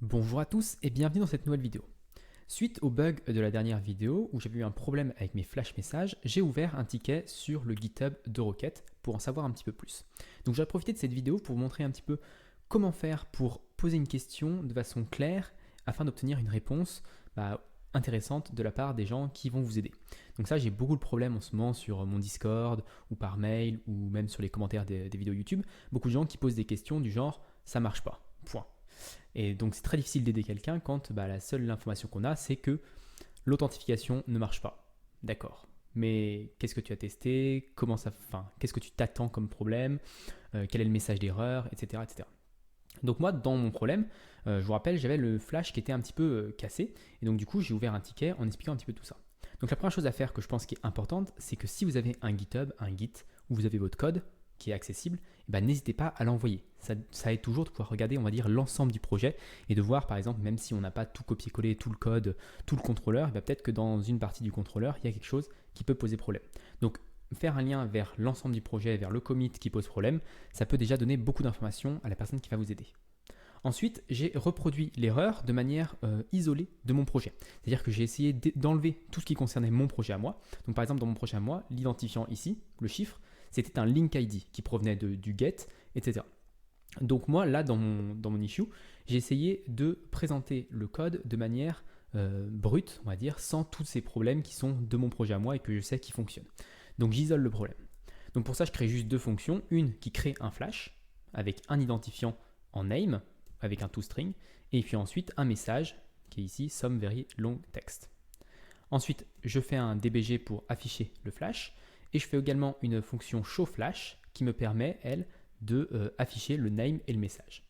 Bonjour à tous et bienvenue dans cette nouvelle vidéo. Suite au bug de la dernière vidéo où j'avais eu un problème avec mes flash messages, j'ai ouvert un ticket sur le GitHub de Rocket pour en savoir un petit peu plus. Donc j'ai profité de cette vidéo pour vous montrer un petit peu comment faire pour poser une question de façon claire afin d'obtenir une réponse intéressante de la part des gens qui vont vous aider. Donc ça, j'ai beaucoup de problèmes en ce moment sur mon Discord ou par mail ou même sur les commentaires des vidéos YouTube. Beaucoup de gens qui posent des questions du genre « ça marche pas ». Point. Et donc c'est très difficile d'aider quelqu'un quand la seule information qu'on a, c'est que l'authentification ne marche pas. D'accord. Mais qu'est-ce que tu as testé? Qu'est-ce que tu t'attends comme problème? Quel est le message d'erreur, etc., etc. Donc moi, dans mon problème, je vous rappelle, j'avais le flash qui était un petit peu cassé. Et donc du coup, j'ai ouvert un ticket en expliquant un petit peu tout ça. Donc la première chose à faire que je pense qui est importante, c'est que si vous avez un GitHub, un Git, où vous avez votre code qui est accessible, n'hésitez pas à l'envoyer. Ça aide toujours de pouvoir regarder, on va dire, l'ensemble du projet et de voir, par exemple, même si on n'a pas tout copié-collé, tout le code, tout le contrôleur, peut-être que dans une partie du contrôleur, il y a quelque chose qui peut poser problème. Donc faire un lien vers l'ensemble du projet, vers le commit qui pose problème, ça peut déjà donner beaucoup d'informations à la personne qui va vous aider. Ensuite, j'ai reproduit l'erreur de manière isolée de mon projet. C'est-à-dire que j'ai essayé d'enlever tout ce qui concernait mon projet à moi. Donc par exemple, dans mon projet à moi, l'identifiant ici, le chiffre, c'était un link ID qui provenait du get, etc. Donc moi, là, dans mon issue, j'ai essayé de présenter le code de manière brute, on va dire, sans tous ces problèmes qui sont de mon projet à moi et que je sais qui fonctionnent. Donc j'isole le problème. Donc pour ça, je crée juste deux fonctions. Une qui crée un flash avec un identifiant en name, avec un toString, et puis ensuite un message qui est ici some very long text. Ensuite, je fais un dbg pour afficher le flash, et je fais également une fonction showFlash qui me permet, elle, de afficher le name et le message.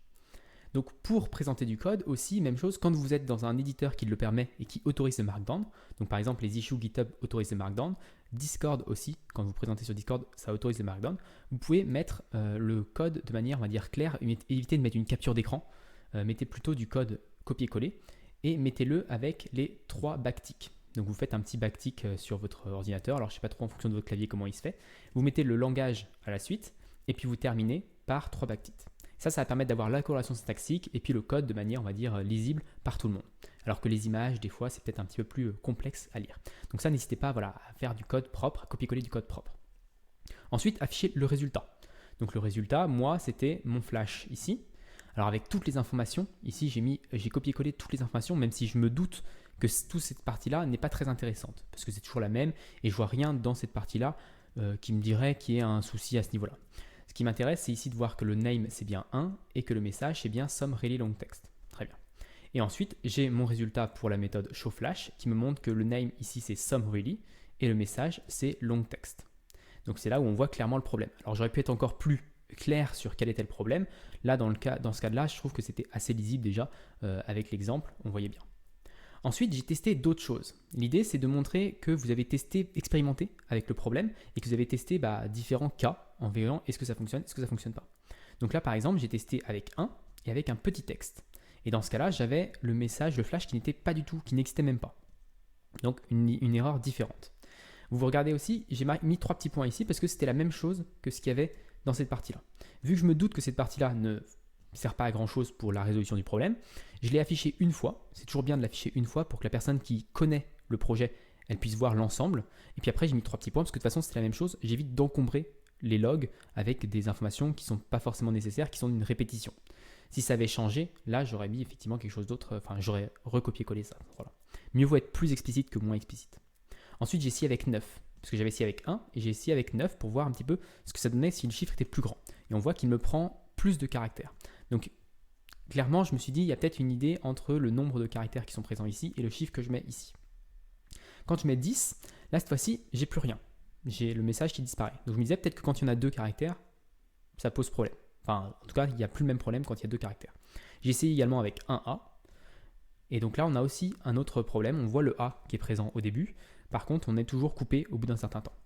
Donc pour présenter du code aussi, même chose, quand vous êtes dans un éditeur qui le permet et qui autorise le Markdown, donc par exemple les issues GitHub autorisent le Markdown, Discord aussi, quand vous présentez sur Discord, ça autorise le Markdown, vous pouvez mettre le code de manière, on va dire, claire, évitez de mettre une capture d'écran, mettez plutôt du code copier-coller et mettez-le avec les 3 backticks. Donc vous faites un petit backtick sur votre ordinateur, alors je ne sais pas trop en fonction de votre clavier comment il se fait, vous mettez le langage à la suite et puis vous terminez par 3 backticks. Ça va permettre d'avoir la corrélation syntaxique et puis le code de manière, on va dire, lisible par tout le monde. Alors que les images, des fois, c'est peut-être un petit peu plus complexe à lire. Donc ça, n'hésitez pas à faire du code propre, à copier-coller du code propre. Ensuite, afficher le résultat. Donc le résultat, moi, c'était mon flash ici. Alors avec toutes les informations, ici j'ai copié-collé toutes les informations, même si je me doute que toute cette partie-là n'est pas très intéressante, parce que c'est toujours la même, et je vois rien dans cette partie-là qui me dirait qu'il y a un souci à ce niveau-là. Ce qui m'intéresse, c'est ici de voir que le name c'est bien 1 et que le message c'est bien some really long text. Très bien. Et ensuite, j'ai mon résultat pour la méthode showFlash qui me montre que le name ici c'est some really et le message c'est long text. Donc c'est là où on voit clairement le problème. Alors j'aurais pu être encore plus clair sur quel était le problème. Là, dans ce cas-là, je trouve que c'était assez lisible déjà avec l'exemple, on voyait bien. Ensuite, j'ai testé d'autres choses. L'idée, c'est de montrer que vous avez testé, expérimenté avec le problème et que vous avez testé différents cas en verrant est-ce que ça fonctionne, est-ce que ça ne fonctionne pas. Donc là, par exemple, j'ai testé avec un et avec un petit texte. Et dans ce cas-là, j'avais le message, le flash qui n'était pas du tout, qui n'existait même pas. Donc une erreur différente. Vous regardez aussi, j'ai mis 3 petits points ici parce que c'était la même chose que ce qu'il y avait dans cette partie-là. Vu que je me doute que cette partie-là ne sert pas à grand chose pour la résolution du problème, je l'ai affiché une fois. C'est toujours bien de l'afficher une fois pour que la personne qui connaît le projet, elle puisse voir l'ensemble. Et puis après, j'ai mis 3 petits points parce que de toute façon, c'est la même chose. J'évite d'encombrer les logs avec des informations qui ne sont pas forcément nécessaires, qui sont une répétition. Si ça avait changé, là, j'aurais mis effectivement quelque chose d'autre. Enfin, j'aurais recopié-collé ça. Voilà. Mieux vaut être plus explicite que moins explicite. Ensuite, j'ai essayé avec 9, parce que j'avais essayé avec 1 et j'ai essayé avec 9 pour voir un petit peu ce que ça donnait si le chiffre était plus grand. Et on voit qu'il me prend plus de caractères. Donc, clairement, je me suis dit, il y a peut-être une idée entre le nombre de caractères qui sont présents ici et le chiffre que je mets ici. Quand je mets 10, là, cette fois-ci, j'ai plus rien. J'ai le message qui disparaît. Donc, je me disais peut-être que quand il y en a 2 caractères, ça pose problème. Enfin, en tout cas, il n'y a plus le même problème quand il y a 2 caractères. J'ai essayé également avec un A. Et donc là, on a aussi un autre problème. On voit le A qui est présent au début. Par contre, on est toujours coupé au bout d'un certain temps.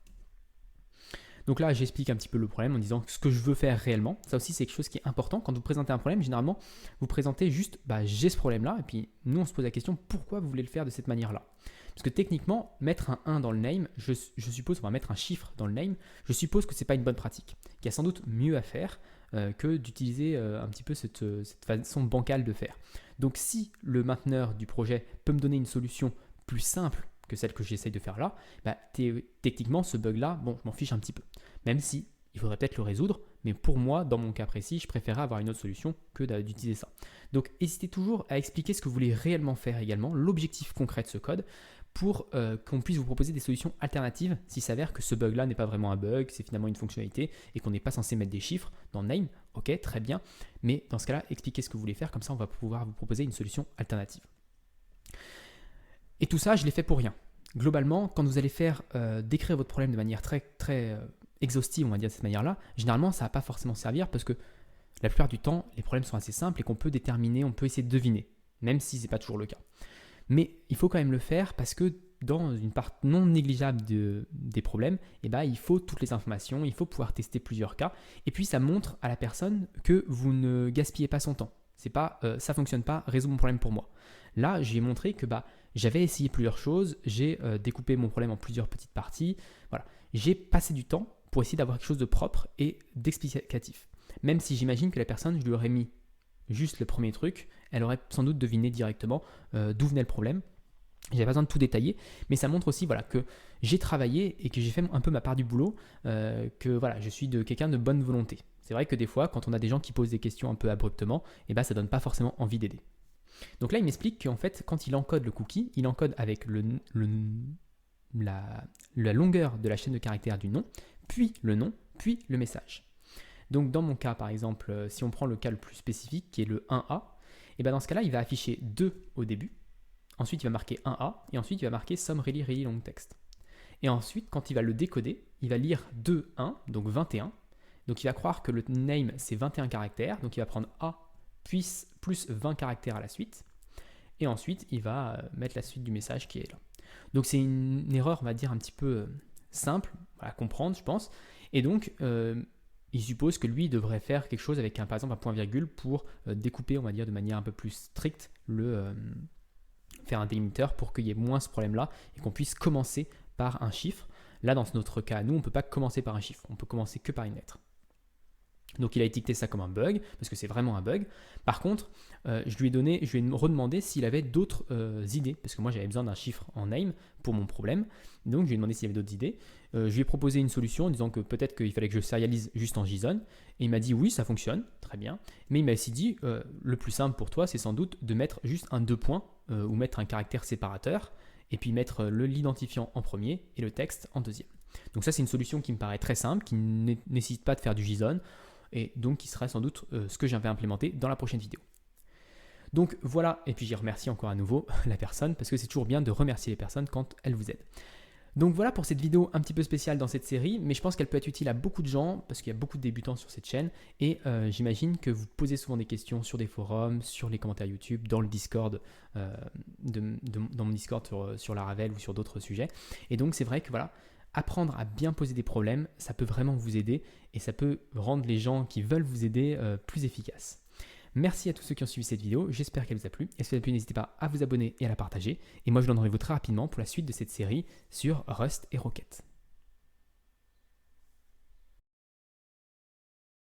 Donc là, j'explique un petit peu le problème en disant ce que je veux faire réellement. Ça aussi, c'est quelque chose qui est important. Quand vous présentez un problème, généralement, vous présentez juste j'ai ce problème-là. Et puis, nous, on se pose la question pourquoi vous voulez le faire de cette manière-là. Parce que techniquement, mettre un 1 dans le name, je suppose, on va mettre un chiffre dans le name, je suppose que ce n'est pas une bonne pratique. Il y a sans doute mieux à faire que d'utiliser un petit peu cette façon bancale de faire. Donc si le mainteneur du projet peut me donner une solution plus simple que celle que j'essaye de faire là, techniquement ce bug-là, bon, je m'en fiche un petit peu. Même si il faudrait peut-être le résoudre, mais pour moi, dans mon cas précis, je préférerais avoir une autre solution que d'utiliser ça. Donc n'hésitez toujours à expliquer ce que vous voulez réellement faire également, l'objectif concret de ce code, pour qu'on puisse vous proposer des solutions alternatives s'il s'avère que ce bug-là n'est pas vraiment un bug, c'est finalement une fonctionnalité et qu'on n'est pas censé mettre des chiffres dans name. Ok, très bien, mais dans ce cas-là, expliquez ce que vous voulez faire, comme ça on va pouvoir vous proposer une solution alternative. Et tout ça, je l'ai fait pour rien. Globalement, quand vous allez faire décrire votre problème de manière très exhaustive, on va dire de cette manière-là, généralement ça ne va pas forcément servir parce que la plupart du temps, les problèmes sont assez simples et qu'on peut déterminer, on peut essayer de deviner, même si ce n'est pas toujours le cas. Mais il faut quand même le faire parce que dans une part non négligeable des problèmes, il faut toutes les informations, il faut pouvoir tester plusieurs cas. Et puis ça montre à la personne que vous ne gaspillez pas son temps. C'est pas ça fonctionne pas, résous mon problème pour moi. Là, j'ai montré que j'avais essayé plusieurs choses, j'ai découpé mon problème en plusieurs petites parties. Voilà, j'ai passé du temps pour essayer d'avoir quelque chose de propre et d'explicatif. Même si j'imagine que la personne, je lui aurais mis juste le premier truc, elle aurait sans doute deviné directement d'où venait le problème. J'avais pas besoin de tout détailler, mais ça montre aussi que j'ai travaillé et que j'ai fait un peu ma part du boulot, que je suis quelqu'un de bonne volonté. C'est vrai que des fois, quand on a des gens qui posent des questions un peu abruptement, ça donne pas forcément envie d'aider. Donc là, il m'explique qu'en fait, quand il encode le cookie, il encode avec la longueur de la chaîne de caractères du nom, puis le nom, puis le message. Donc dans mon cas, par exemple, si on prend le cas le plus spécifique, qui est le 1A, dans ce cas-là, il va afficher 2 au début, ensuite il va marquer 1A, et ensuite il va marquer some really long text. Et ensuite, quand il va le décoder, il va lire 2.1, donc 21, donc il va croire que le name c'est 21 caractères, donc il va prendre A plus 20 caractères à la suite, et ensuite il va mettre la suite du message qui est là. Donc c'est une erreur, on va dire, un petit peu simple à comprendre, je pense, et donc il suppose que lui devrait faire quelque chose avec par exemple un point virgule pour découper, on va dire, de manière un peu plus stricte, faire un délimiteur pour qu'il y ait moins ce problème-là et qu'on puisse commencer par un chiffre. Là, dans notre cas, nous, on ne peut pas commencer par un chiffre, on peut commencer que par une lettre. Donc il a étiqueté ça comme un bug, parce que c'est vraiment un bug. Par contre, je lui ai redemandé s'il avait d'autres idées, parce que moi j'avais besoin d'un chiffre en name pour mon problème. Donc je lui ai demandé s'il y avait d'autres idées. Je lui ai proposé une solution en disant que peut-être qu'il fallait que je sérialise juste en JSON. Et il m'a dit oui, ça fonctionne, très bien. Mais il m'a aussi dit, le plus simple pour toi, c'est sans doute de mettre juste un 2 points, ou mettre un caractère séparateur, et puis mettre l'identifiant en premier et le texte en deuxième. Donc ça, c'est une solution qui me paraît très simple, qui ne nécessite pas de faire du JSON, et donc qui sera sans doute ce que j'avais implémenté dans la prochaine vidéo. Donc voilà, et puis j'y remercie encore à nouveau la personne, parce que c'est toujours bien de remercier les personnes quand elles vous aident. Donc voilà pour cette vidéo un petit peu spéciale dans cette série, mais je pense qu'elle peut être utile à beaucoup de gens, parce qu'il y a beaucoup de débutants sur cette chaîne, et j'imagine que vous posez souvent des questions sur des forums, sur les commentaires YouTube, dans le Discord, dans mon Discord sur Laravel ou sur d'autres sujets. Et donc c'est vrai que voilà, apprendre à bien poser des problèmes, ça peut vraiment vous aider et ça peut rendre les gens qui veulent vous aider plus efficaces. Merci à tous ceux qui ont suivi cette vidéo, j'espère qu'elle vous a plu. Et si vous a plu, n'hésitez pas à vous abonner et à la partager. Et moi, je vous donne rendez-vous très rapidement pour la suite de cette série sur Rust et Rocket.